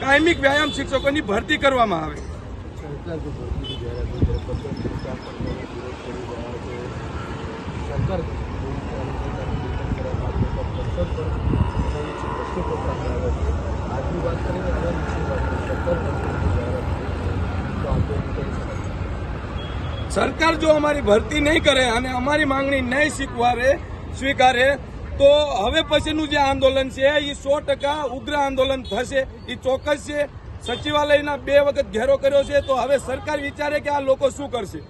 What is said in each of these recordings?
કાયમી વ્યાયામ શિક્ષકોની ભરતી કરવામાં આવે। सरकार जो हमारी भरती नहीं करे અને અમારી માંગણી નહીં સ્વીકારે તો હવે પછીનું જે આંદોલન છે એ 100% ઉગ્ર આંદોલન થશે। એ ચોક્કસ છે। સચિવાલયના 2 વખત ઘેરો કર્યો છે તો હવે સરકાર વિચારે કે આ લોકો શું કરશે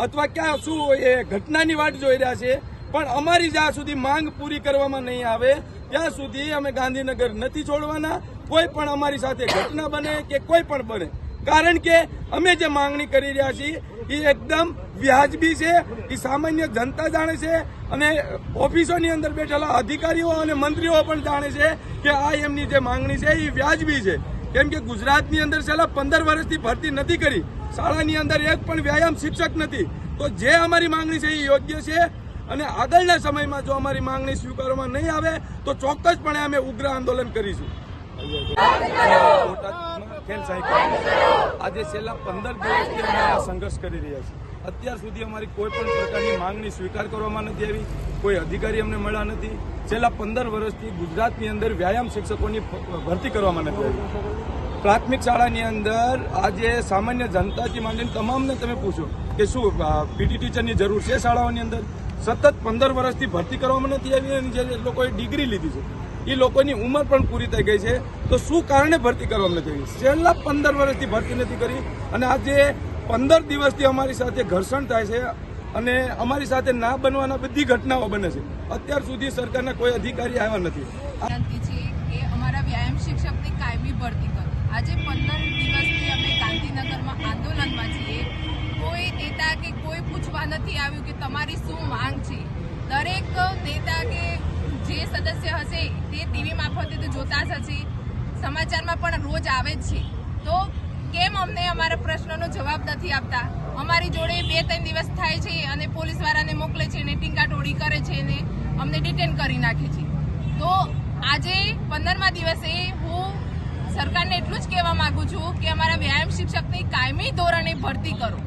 અથવા ક્યાં શું એ ઘટનાની વાટ જોઈ રહ્યા છે। પણ અમારી જ્યાં સુધી માંગ પૂરી કરવામાં નહીં આવે ત્યાં સુધી અમે ગાંધીનગર નથી છોડવાના। કોઈ પણ અમારી સાથે ઘટના બને કે કોઈ પણ બને, કારણ કે અમે જે માંગણી કરી રહ્યા છીએ એ એકદમ વ્યાજબી છે। એ સામાન્ય જનતા જાણે છે અને ઓફિસોની અંદર બેઠેલા અધિકારીઓ અને મંત્રીઓ પણ જાણે છે કે આ એમની જે માંગણી છે એ વ્યાજબી છે। કેમ કે ગુજરાતની અંદર છેલ્લા 15 વર્ષથી ભરતી નથી કરી, શાળાની અંદર એક પણ વ્યાયામ શિક્ષક નથી। તો જે અમારી માંગણી છે એ યોગ્ય છે અને આગળના સમયમાં જો અમારી માંગણી સ્વીકારવામાં નહીં આવે તો ચોક્કસપણે અમે ઉગ્ર આંદોલન કરીશું। આજે છેલ્લા 15 દિવસથી અમે આ સંઘર્ષ કરી રહ્યા છીએ। અત્યાર સુધી અમારી કોઈ પણ પ્રકારની માંગણી સ્વીકાર કરવામાં નથી આવી, કોઈ અધિકારી અમને મળ્યા નથી। છેલ્લા 15 વર્ષથી ગુજરાતની અંદર વ્યાયામ શિક્ષકોની ભરતી કરવામાં નથી આવી। પ્રાથમિક શાળાની અંદર આજે સામાન્ય જનતાથી માંડીને તમામને તમે પૂછો કે શું પીટી ટીચરની જરૂર છે શાળાઓની અંદર? સતત 15 વર્ષથી ભરતી કરવામાં નથી આવી અને જે લોકોએ ડિગ્રી લીધી છે એ લોકોની ઉંમર પણ પૂરી થઈ ગઈ છે, તો શું કારણે ભરતી કરવામાં નથી આવી? છેલ્લા 15 વર્ષથી ભરતી નથી કરી અને આજે 15 દિવસથી અમારી સાથે ઘર્ષણ થાય છે અને અમારી સાથે ના બનવાના બધી ઘટનાઓ બને છે। અત્યાર સુધી સરકારના કોઈ અધિકારી આવ્યા નથી। વિનંતી છે કે અમારા વ્યાયામ શિક્ષકની કાયમી ભરતી કરો। આજે 15 દિવસથી અમે ગાંધીનગરમાં આંદોલનમાં છીએ। કોઈ નેતા કે કોઈ પૂછવા નથી આવ્યું કે તમારી શું માંગ છે। દરેક નેતા કે જે સદસ્ય હશે તે ટીવી મારફતે તો જોતા જ હશે, સમાચારમાં પણ રોજ આવે જ છે। તો કેમ અમને અમારા પ્રશ્નનો જવાબ નથી આપતા? અમારી જોડે 2-3 દિવસ થાય છે અને પોલીસ વાળાને મોકલે છે ને ટીંગાટોળી કરે છે ને અમને ડિટેન કરી નાખે છે। તો આજે 15મા દિવસે હું સરકારને એટલું જ કહેવા માંગુ છું કે અમારા વ્યાયામ શિક્ષકની કાયમી ધોરણે ભરતી કરો।